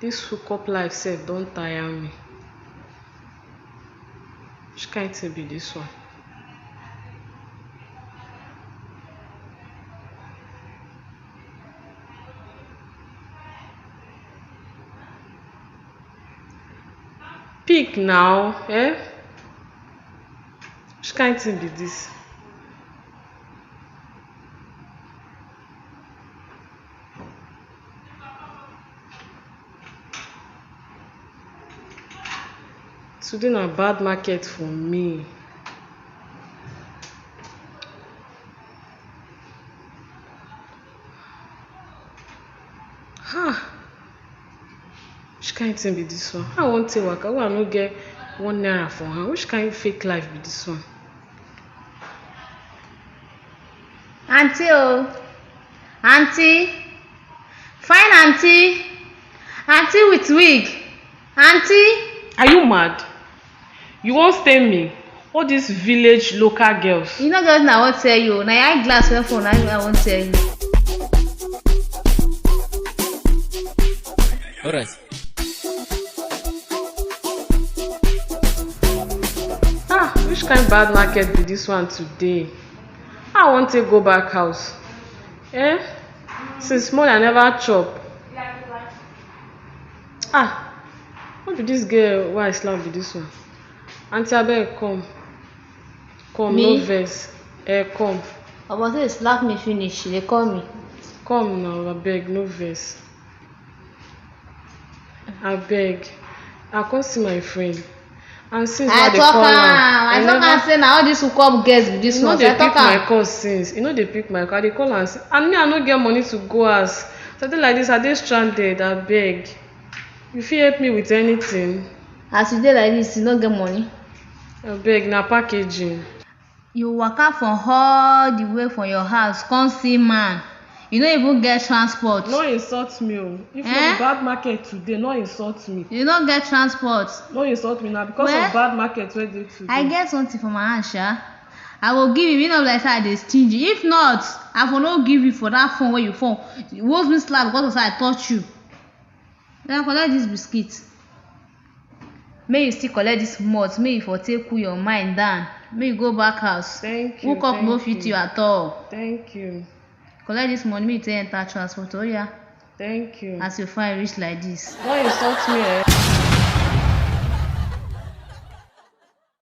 This hookup life sef don tire me. Which kind thing be this one? Pick now, eh? Which kind thing be this? Today na bad market for me. Which kind thing be this one? I wan take waka wey I no get 1 naira for hand. Which kind fake life be this one? Auntie oh, auntie, fine auntie, auntie with wig, auntie. Are you mad? You wan stain me? All these village local girls. You know girls na I wan tell you. Na your eyeglass wey for na I wan tell you. Alright. Which kind bad market be this one today? I wan take go back house. Since morning I never chop. What be this girl wey I slap be this one? Auntie abeg come. Come, Me? no vex. Come. Omo say you slap me finish, you dey call me. Come now, abeg, no vex. Abeg, I come see my friend. And since I dey call am, I talk am say na all these hookup girls be this one. e no dey pick my call since. E no dey pick my call. I dey call am and me I no get money to go house. Something like this, I dey stranded. Abeg, you fit help me with anything? As you dey like this, you no get money. Abeg, na packaging. You waka from all the way from your house come see man. You no even get transport. No insult me o. If no be bad market today, no insult me. You no get transport. No insult me na because of bad market wey dey today. I get something for my hand sha. I go give you. You know like say I dey stingy. If not, I for no give you for that phone wey you phone. You hold me slap because of say I touch you. Then collect this biscuit. Make you still collect this malt. Make you for take cool your mind down. Make you go back house. Thank you. Hookup no fit you at all. Thank you. Collect this money. Make you take enter transport. Oh yeah. Thank you. As you find reach like this. No insult me.